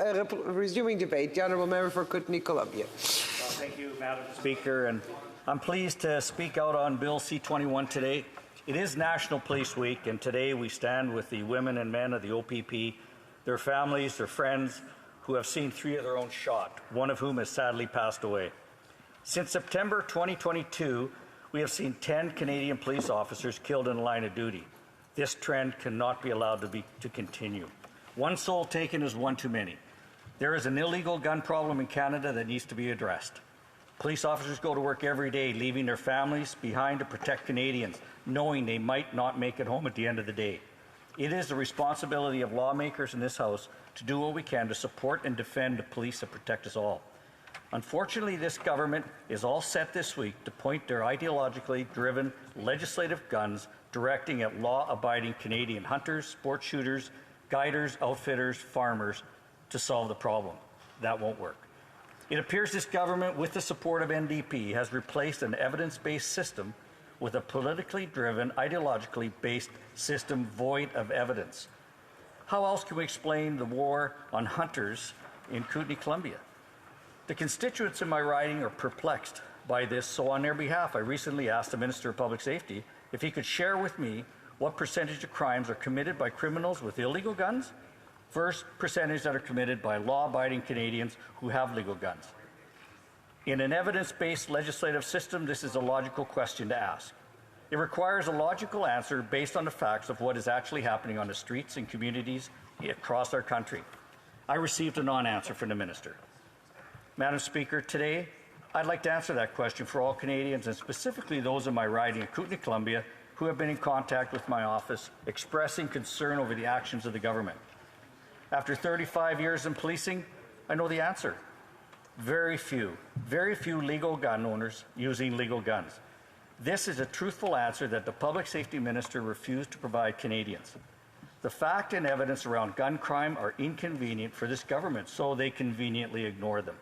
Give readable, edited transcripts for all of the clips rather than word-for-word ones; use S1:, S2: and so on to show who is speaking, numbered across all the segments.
S1: resuming debate, the Honourable Member for Kootenay-Columbia.
S2: Well, thank you, Madam Speaker, and I'm pleased to speak out on Bill C-21 today. It is National Police Week, and today we stand with the women and men of the OPP, their families, their friends, who have seen 3 of their own shot, one of whom has sadly passed away. Since September 2022, we have seen 10 Canadian police officers killed in the line of duty. This trend cannot be allowed to continue. One soul taken is one too many. There is an illegal gun problem in Canada that needs to be addressed. Police officers go to work every day, leaving their families behind to protect Canadians, knowing they might not make it home at the end of the day. It is the responsibility of lawmakers in this House to do what we can to support and defend the police that protect us all. Unfortunately, this government is all set this week to point their ideologically driven legislative guns directing at law-abiding Canadian hunters, sport shooters, guiders, outfitters, farmers to solve the problem. That won't work. It appears this government, with the support of NDP, has replaced an evidence-based system with a politically driven, ideologically based system void of evidence. How else can we explain the war on hunters in Kootenay-Columbia? The constituents in my riding are perplexed by this, so on their behalf, I recently asked the Minister of Public Safety if he could share with me what percentage of crimes are committed by criminals with illegal guns versus percentage that are committed by law-abiding Canadians who have legal guns. In an evidence-based legislative system, this is a logical question to ask. It requires a logical answer based on the facts of what is actually happening on the streets and communities across our country. I received a non-answer from the Minister. Madam Speaker, today, I'd like to answer that question for all Canadians, and specifically those in my riding of Kootenay-Columbia who have been in contact with my office expressing concern over the actions of the government. After 35 years in policing, I know the answer. Very few legal gun owners using legal guns. This is a truthful answer that the Public Safety Minister refused to provide Canadians. The fact and evidence around gun crime are inconvenient for this government, so they conveniently ignore them.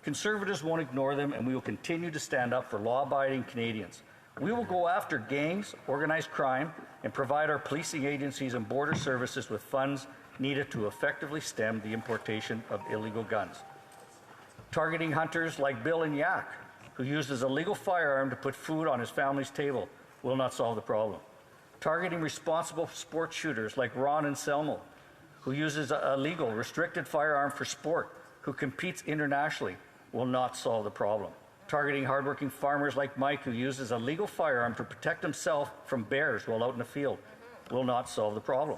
S2: Conservatives won't ignore them, and we will continue to stand up for law-abiding Canadians. We will go after gangs, organized crime, and provide our policing agencies and border services with funds needed to effectively stem the importation of illegal guns. Targeting hunters like Bill and Yak, who uses a legal firearm to put food on his family's table, will not solve the problem. Targeting responsible sport shooters like Ron and Selmo, who uses a legal, restricted firearm for sport, who competes internationally, will not solve the problem. Targeting hardworking farmers like Mike, who uses a legal firearm to protect himself from bears while out in the field, will not solve the problem.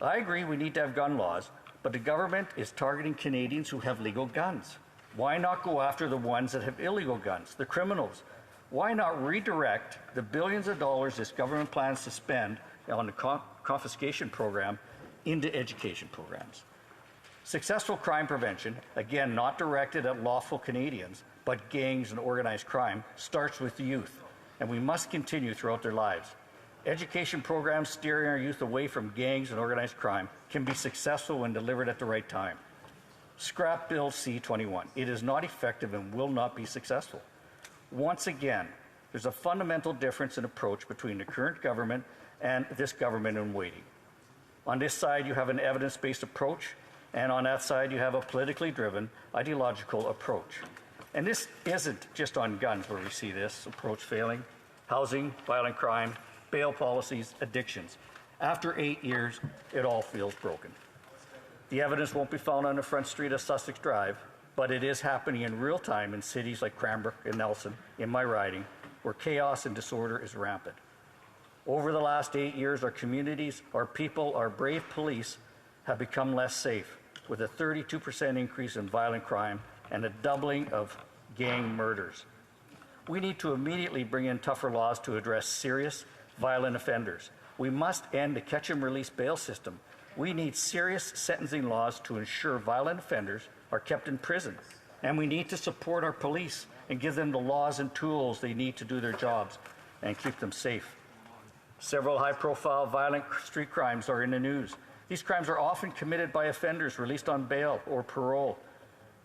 S2: I agree we need to have gun laws, but the government is targeting Canadians who have legal guns. Why not go after the ones that have illegal guns, the criminals? Why not redirect the billions of dollars this government plans to spend on the confiscation program into education programs? Successful crime prevention, again not directed at lawful Canadians, but gangs and organized crime, starts with the youth, and we must continue throughout their lives. Education programs steering our youth away from gangs and organized crime can be successful when delivered at the right time. Scrap Bill C-21. It is not effective and will not be successful. Once again, there's a fundamental difference in approach between the current government and this government in waiting. On this side, you have an evidence-based approach, and on that side, you have a politically driven, ideological approach. And this isn't just on guns where we see this approach failing. Housing, violent crime, bail policies, addictions. After 8 years, it all feels broken. The evidence won't be found on the front street of Sussex Drive, but it is happening in real time in cities like Cranbrook and Nelson, in my riding, where chaos and disorder is rampant. Over the last 8 years, our communities, our people, our brave police have become less safe, with a 32% increase in violent crime and a doubling of gang murders. We need to immediately bring in tougher laws to address serious, violent offenders. We must end the catch-and-release bail system. We need serious sentencing laws to ensure violent offenders are kept in prison. And we need to support our police and give them the laws and tools they need to do their jobs and keep them safe. Several high-profile violent street crimes are in the news. These crimes are often committed by offenders released on bail or parole.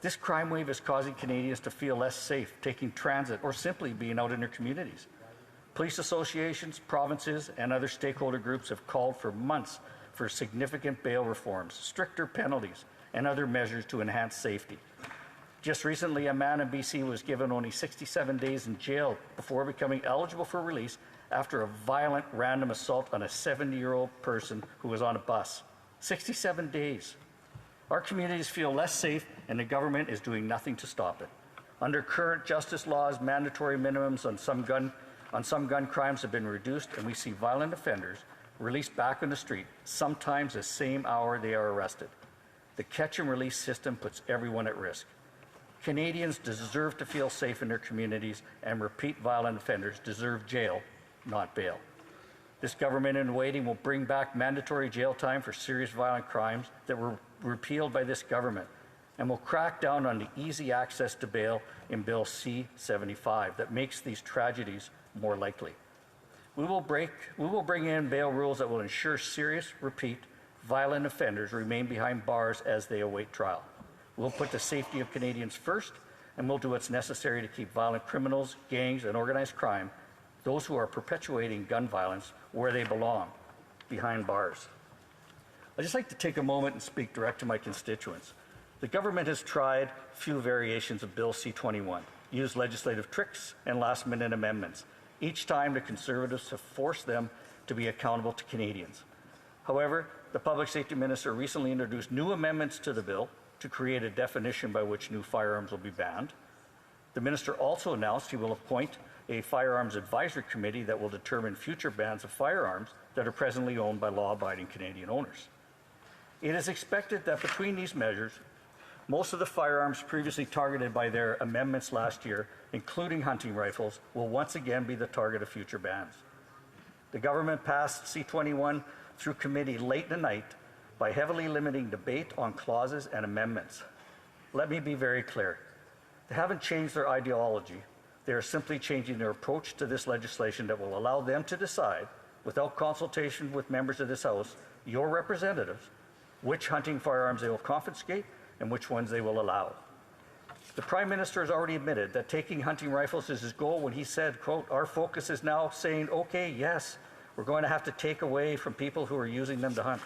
S2: This crime wave is causing Canadians to feel less safe taking transit or simply being out in their communities. Police associations, provinces, and other stakeholder groups have called for months for significant bail reforms, stricter penalties, and other measures to enhance safety. Just recently, a man in BC was given only 67 days in jail before becoming eligible for release after a violent random assault on a 70-year-old person who was on a bus. 67 days. Our communities feel less safe, and the government is doing nothing to stop it. Under current justice laws, mandatory minimums on some gun crimes have been reduced, and we see violent offenders released back on the street, sometimes the same hour they are arrested. The catch and release system puts everyone at risk. Canadians deserve to feel safe in their communities, and repeat violent offenders deserve jail, not bail. This government in waiting will bring back mandatory jail time for serious violent crimes that were repealed by this government, and will crack down on the easy access to bail in Bill C-75 that makes these tragedies more likely. We will bring in bail rules that will ensure serious, repeat, violent offenders remain behind bars as they await trial. We'll put the safety of Canadians first, and we'll do what's necessary to keep violent criminals, gangs, and organized crime, those who are perpetuating gun violence, where they belong, behind bars. I'd just like to take a moment and speak direct to my constituents. The government has tried few variations of Bill C-21, used legislative tricks and last-minute amendments. Each time, the Conservatives have forced them to be accountable to Canadians. However, the Public Safety Minister recently introduced new amendments to the bill to create a definition by which new firearms will be banned. The Minister also announced he will appoint a Firearms Advisory Committee that will determine future bans of firearms that are presently owned by law-abiding Canadian owners. It is expected that between these measures, most of the firearms previously targeted by their amendments last year, including hunting rifles, will once again be the target of future bans. The government passed C-21 through committee late in the night by heavily limiting debate on clauses and amendments. Let me be very clear. They haven't changed their ideology. They are simply changing their approach to this legislation that will allow them to decide, without consultation with members of this House, your representatives, which hunting firearms they will confiscate and which ones they will allow. The Prime Minister has already admitted that taking hunting rifles is his goal when he said, quote, "Our focus is now saying, okay, yes, we're going to have to take away from people who are using them to hunt."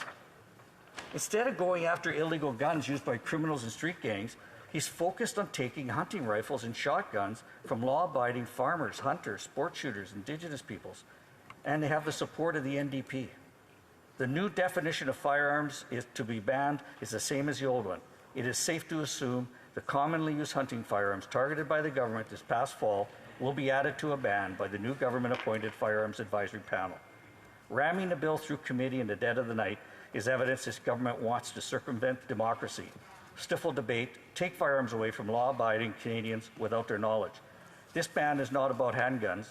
S2: Instead of going after illegal guns used by criminals and street gangs, he's focused on taking hunting rifles and shotguns from law-abiding farmers, hunters, sport shooters, Indigenous peoples, and they have the support of the NDP. The new definition of firearms is to be banned is the same as the old one. It is safe to assume the commonly used hunting firearms targeted by the government this past fall will be added to a ban by the new government-appointed Firearms Advisory Panel. Ramming the bill through committee in the dead of the night is evidence this government wants to circumvent democracy, stifle debate, take firearms away from law-abiding Canadians without their knowledge. This ban is not about handguns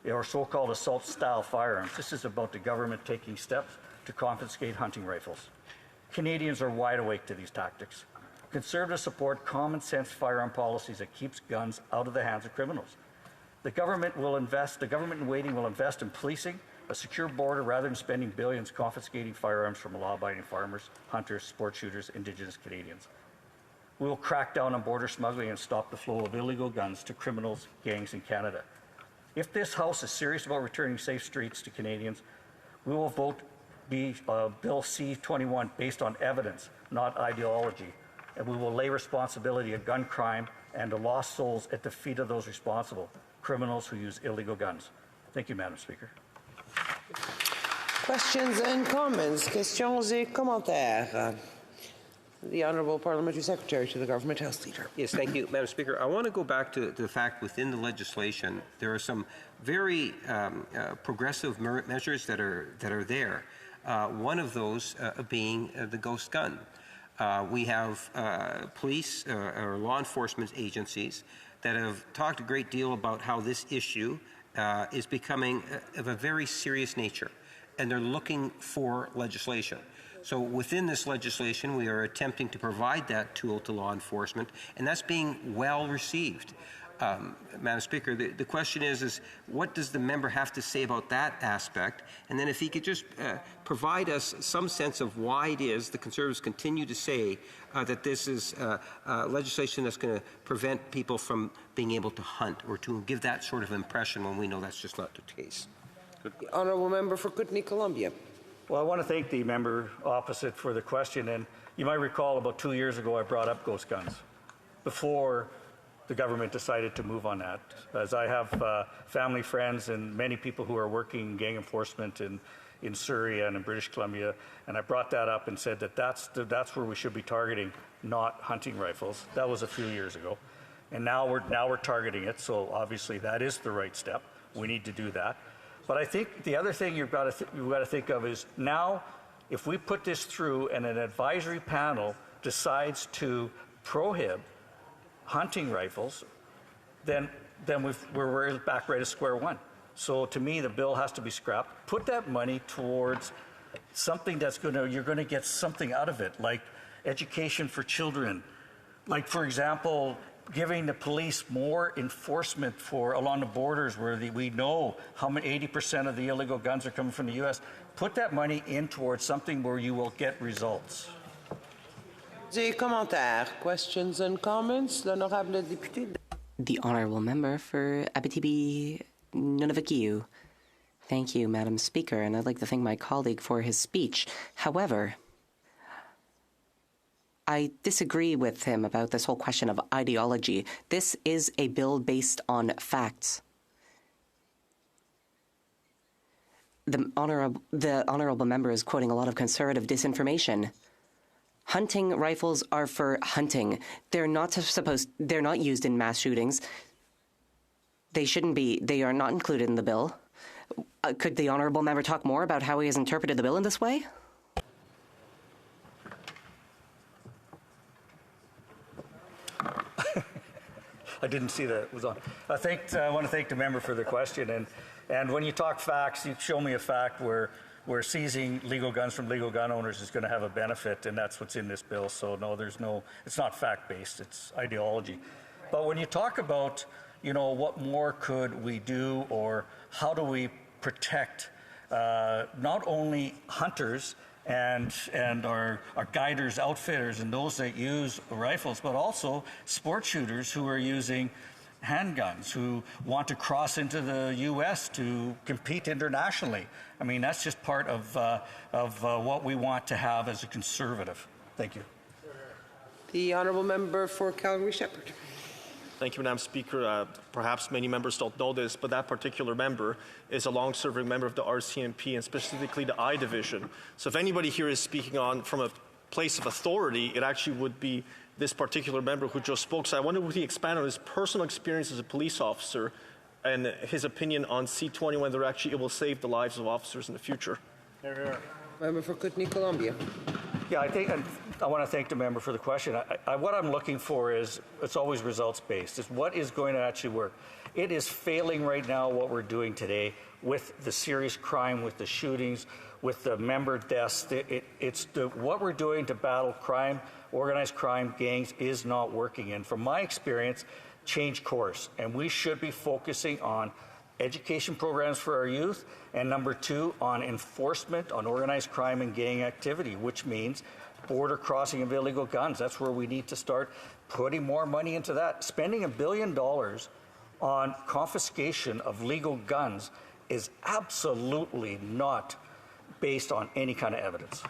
S2: or so-called assault-style firearms. This is about the government taking steps to confiscate hunting rifles. Canadians are wide awake to these tactics. Conservatives support common-sense firearm policies that keeps guns out of the hands of criminals. The government in waiting will invest in policing a secure border rather than spending billions confiscating firearms from law-abiding farmers, hunters, sport shooters, Indigenous Canadians. We will crack down on border smuggling and stop the flow of illegal guns to criminals, gangs in Canada. If this House is serious about returning safe streets to Canadians, we will vote Bill C-21 based on evidence, not ideology, and we will lay responsibility of gun crime and the lost souls at the feet of those responsible, criminals who use illegal guns. Thank you, Madam Speaker.
S1: Questions and comments? Questions et commentaires? The Honourable Parliamentary Secretary to the Government House Leader.
S3: Yes, thank you, Madam Speaker. I want to go back to the fact within the legislation there are some very progressive measures that are there. One of those being the ghost gun. We have police or law enforcement agencies that have talked a great deal about how this issue is becoming of a very serious nature, and they're looking for legislation. So within this legislation, we are attempting to provide that tool to law enforcement, and that's being well received. Madam Speaker, the question is what does the member have to say about that aspect? And then if he could just provide us some sense of why it is the Conservatives continue to say that this is legislation that's going to prevent people from being able to hunt, or to give that sort of impression when we know that's just not the case.
S1: The Honourable Member for Kootenay, Columbia.
S2: Well, I want to thank the member opposite for the question, and You might recall about 2 years ago I brought up ghost guns before the government decided to move on that. As I have family, friends, and many people who are working gang enforcement in Surrey and in British Columbia, and I brought that up and said that that's where we should be targeting, not hunting rifles. That was a few years ago, and now we're targeting it. So obviously that is the right step. We need to do that. But I think the other thing you've got to think of is now, if we put this through and an advisory panel decides to prohibit hunting rifles, then we're back right at square one. So to me, the bill has to be scrapped. Put that money towards something that's you're going to get something out of it, like education for children. Like, for example, giving the police more enforcement along the borders where we know how many 80% of the illegal guns are coming from the U.S. Put that money in towards something where you will get results.
S1: Des commentaires, questions and comments, l'honorable député.
S4: The honourable member for Abitibi Nunavut. Thank you, Madam Speaker, and I'd like to thank my colleague for his speech. However, I disagree with him about this whole question of ideology. This is a bill based on facts. The honourable member is quoting a lot of conservative disinformation. Hunting rifles are for hunting. They're not used in mass shootings. They shouldn't be. They are not included in the bill. Could the honourable member talk more about how he has interpreted the bill in this way?
S2: I didn't see that it was on. I want to thank the member for the question. And when you talk facts, you show me a fact where seizing legal guns from legal gun owners is going to have a benefit, and that's what's in this bill. So no, it's not fact-based, it's ideology. But when you talk about, what more could we do, or how do we protect not only hunters and our guiders, outfitters, and those that use rifles, but also sport shooters who are using handguns, who want to cross into the U.S. to compete internationally. I mean, that's just part of what we want to have as a conservative. Thank you.
S1: The honourable member for Calgary-Shepherd.
S5: Thank you, Madam Speaker. Perhaps many members don't know this, but that particular member is a long-serving member of the RCMP and specifically the I Division. So if anybody here is speaking from a place of authority, it actually would be this particular member who just spoke. So I wonder, would he expand on his personal experience as a police officer and his opinion on C-20, whether actually it will save the lives of officers in the future?
S1: Member for Kootenay-Columbia.
S2: Yeah, I want to thank the member for the question. What I'm looking for is, it's always results-based. It's what is going to actually work. It is failing right now what we're doing today with the serious crime, with the shootings, with the member deaths. What we're doing to battle crime, organized crime, gangs, is not working. And from my experience, change course. And we should be focusing on education programs for our youth, and number two, on enforcement on organized crime and gang activity, which means border crossing of illegal guns. That's where we need to start putting more money into that. Spending $1 billion on confiscation of legal guns is absolutely not based on any kind of evidence.